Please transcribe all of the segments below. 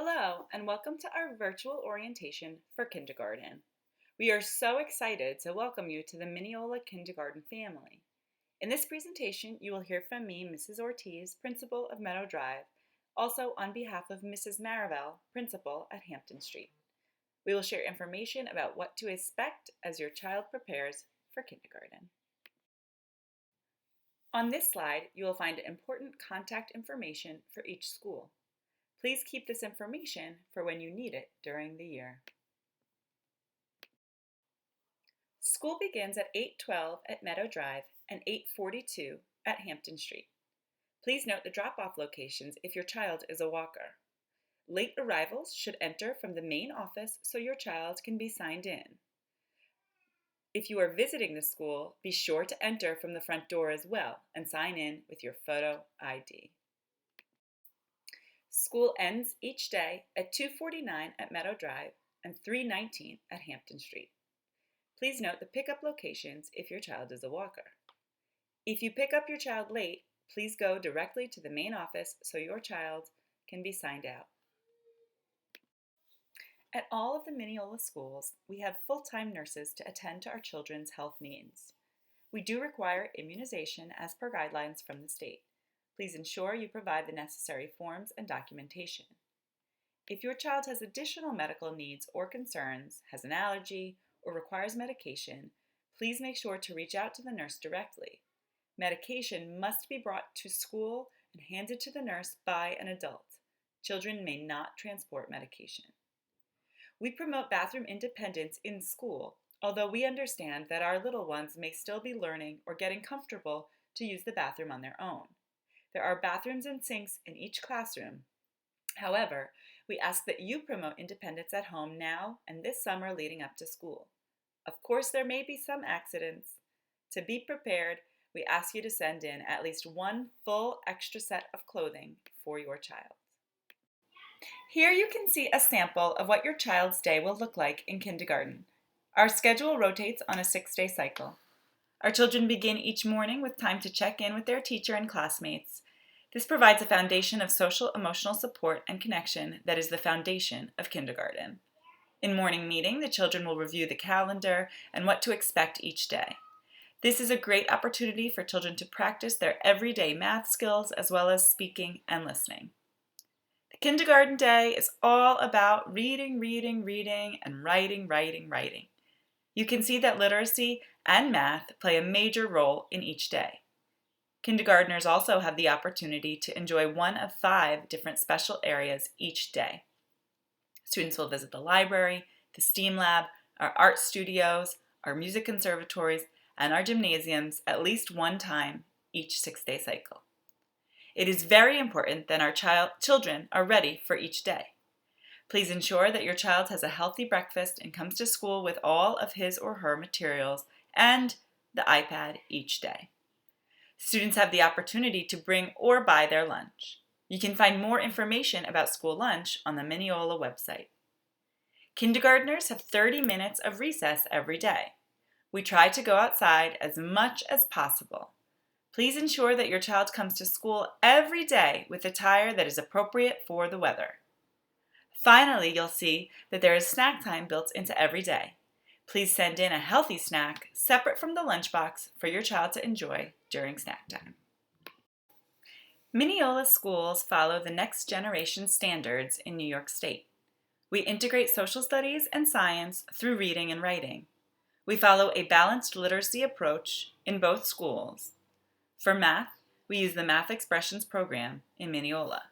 Hello, and welcome to our virtual orientation for kindergarten. We are so excited to welcome you to the Mineola Kindergarten family. In this presentation, you will hear from me, Mrs. Ortiz, Principal of Meadow Drive, also on behalf of Mrs. Maravel, Principal at Hampton Street. We will share information about what to expect as your child prepares for kindergarten. On this slide, you will find important contact information for each school. Please keep this information for when you need it during the year. School begins at 8:12 at Meadow Drive and 8:42 at Hampton Street. Please note the drop-off locations if your child is a walker. Late arrivals should enter from the main office so your child can be signed in. If you are visiting the school, be sure to enter from the front door as well and sign in with your photo ID. School ends each day at 2:49 at Meadow Drive and 3:19 at Hampton Street. Please note the pickup locations if your child is a walker. If you pick up your child late, please go directly to the main office so your child can be signed out. At all of the Mineola schools, we have full-time nurses to attend to our children's health needs. We do require immunization as per guidelines from the state. Please ensure you provide the necessary forms and documentation. If your child has additional medical needs or concerns, has an allergy, or requires medication, please make sure to reach out to the nurse directly. Medication must be brought to school and handed to the nurse by an adult. Children may not transport medication. We promote bathroom independence in school, although we understand that our little ones may still be learning or getting comfortable to use the bathroom on their own. There are bathrooms and sinks in each classroom. However, we ask that you promote independence at home now and this summer leading up to school. Of course, there may be some accidents. To be prepared, we ask you to send in at least one full extra set of clothing for your child. Here you can see a sample of what your child's day will look like in kindergarten. Our schedule rotates on a 6-day cycle. Our children begin each morning with time to check in with their teacher and classmates. This provides a foundation of social emotional support and connection that is the foundation of kindergarten. In morning meeting, the children will review the calendar and what to expect each day. This is a great opportunity for children to practice their everyday math skills as well as speaking and listening. The kindergarten day is all about reading, and writing. You can see that literacy and math play a major role in each day. Kindergartners also have the opportunity to enjoy one of 5 different special areas each day. Students will visit the library, the STEAM lab, our art studios, our music conservatories, and our gymnasiums at least one time each 6-day cycle. It is very important that our children are ready for each day. Please ensure that your child has a healthy breakfast and comes to school with all of his or her materials and the iPad each day. Students have the opportunity to bring or buy their lunch. You can find more information about school lunch on the Mineola website. Kindergartners have 30 minutes of recess every day. We try to go outside as much as possible. Please ensure that your child comes to school every day with attire that is appropriate for the weather. Finally, you'll see that there is snack time built into every day. Please send in a healthy snack separate from the lunchbox for your child to enjoy during snack time. Mineola schools follow the next generation standards in New York State. We integrate social studies and science through reading and writing. We follow a balanced literacy approach in both schools. For math, we use the Math Expressions program in Mineola.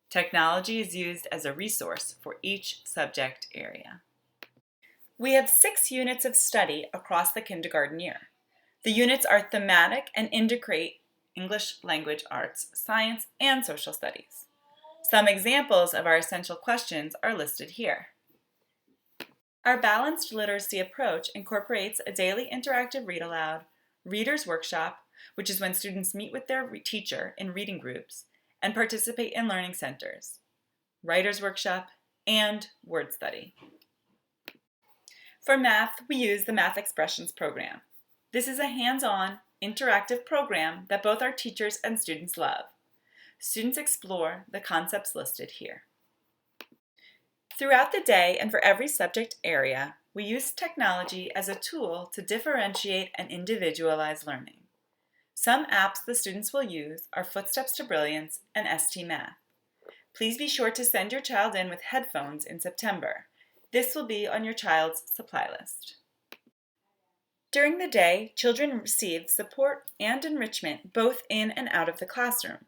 Technology is used as a resource for each subject area. We have 6 units of study across the kindergarten year. The units are thematic and integrate English language arts, science, and social studies. Some examples of our essential questions are listed here. Our balanced literacy approach incorporates a daily interactive read aloud, reader's workshop, which is when students meet with their teacher in reading groups and participate in learning centers, writer's workshop, and word study. For math, we use the Math Expressions program. This is a hands-on, interactive program that both our teachers and students love. Students explore the concepts listed here. Throughout the day and for every subject area, we use technology as a tool to differentiate and individualize learning. Some apps the students will use are Footsteps to Brilliance and ST Math. Please be sure to send your child in with headphones in September. This will be on your child's supply list. During the day, children receive support and enrichment both in and out of the classroom.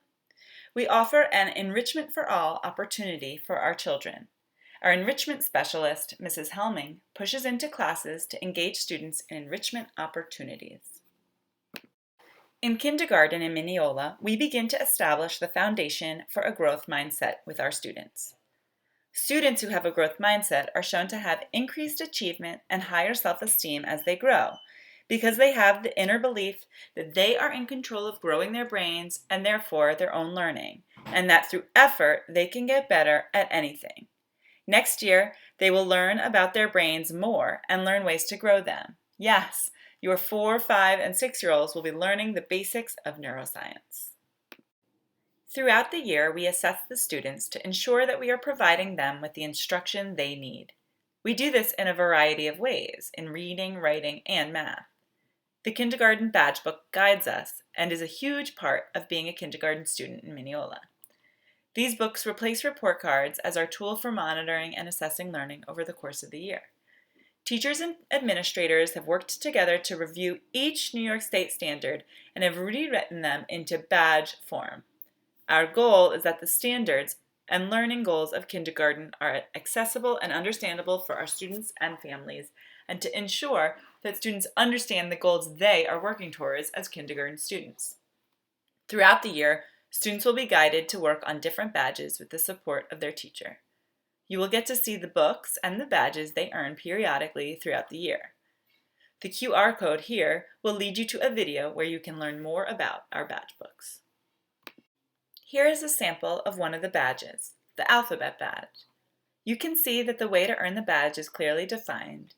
We offer an Enrichment for All opportunity for our children. Our enrichment specialist, Mrs. Helming, pushes into classes to engage students in enrichment opportunities. In kindergarten in Mineola, we begin to establish the foundation for a growth mindset with our students. Students who have a growth mindset are shown to have increased achievement and higher self-esteem as they grow, because they have the inner belief that they are in control of growing their brains and therefore their own learning, and that through effort they can get better at anything. Next year, they will learn about their brains more and learn ways to grow them. Yes, your 4, 5, and 6-year-olds will be learning the basics of neuroscience. Throughout the year, we assess the students to ensure that we are providing them with the instruction they need. We do this in a variety of ways, in reading, writing, and math. The kindergarten badge book guides us and is a huge part of being a kindergarten student in Mineola. These books replace report cards as our tool for monitoring and assessing learning over the course of the year. Teachers and administrators have worked together to review each New York State standard and have rewritten them into badge form. Our goal is that the standards and learning goals of kindergarten are accessible and understandable for our students and families, and to ensure that students understand the goals they are working towards as kindergarten students. Throughout the year, students will be guided to work on different badges with the support of their teacher. You will get to see the books and the badges they earn periodically throughout the year. The QR code here will lead you to a video where you can learn more about our badge books. Here is a sample of one of the badges, the alphabet badge. You can see that the way to earn the badge is clearly defined.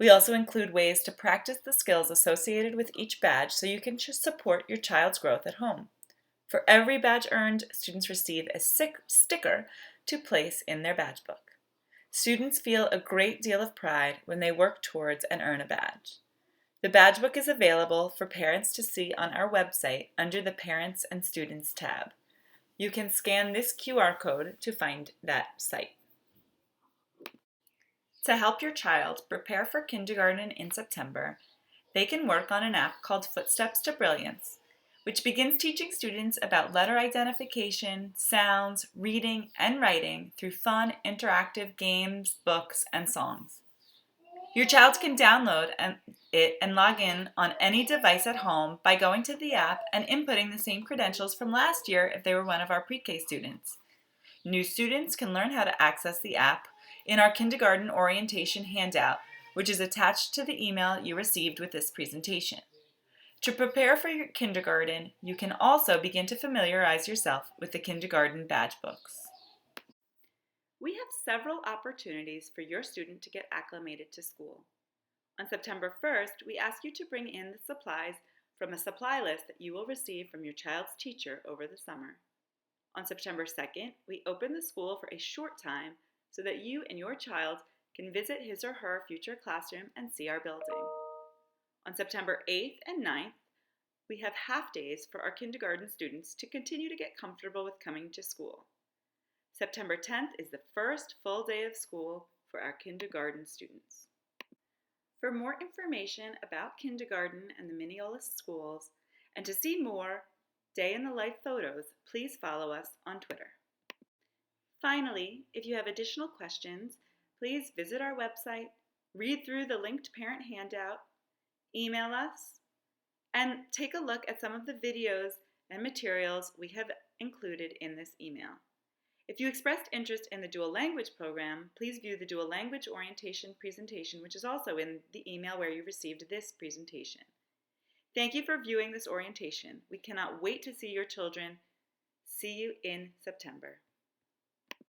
We also include ways to practice the skills associated with each badge so you can support your child's growth at home. For every badge earned, students receive a sticker to place in their badge book. Students feel a great deal of pride when they work towards and earn a badge. The badge book is available for parents to see on our website under the Parents and Students tab. You can scan this QR code to find that site. To help your child prepare for kindergarten in September, they can work on an app called Footsteps to Brilliance, which begins teaching students about letter identification, sounds, reading, and writing through fun, interactive games, books, and songs. Your child can download it and log in on any device at home by going to the app and inputting the same credentials from last year if they were one of our pre-K students. New students can learn how to access the app in our kindergarten orientation handout, which is attached to the email you received with this presentation. To prepare for your kindergarten, you can also begin to familiarize yourself with the kindergarten badge books. We have several opportunities for your student to get acclimated to school. On September 1st, we ask you to bring in the supplies from a supply list that you will receive from your child's teacher over the summer. On September 2nd, we open the school for a short time so that you and your child can visit his or her future classroom and see our building. On September 8th and 9th, we have half days for our kindergarten students to continue to get comfortable with coming to school. September 10th is the first full day of school for our kindergarten students. For more information about kindergarten and the Mineola schools, and to see more day in the life photos, please follow us on Twitter. Finally, if you have additional questions, please visit our website, read through the linked parent handout, email us, and take a look at some of the videos and materials we have included in this email. If you expressed interest in the dual language program, please view the dual language orientation presentation, which is also in the email where you received this presentation. Thank you for viewing this orientation. We cannot wait to see your children. See you in September.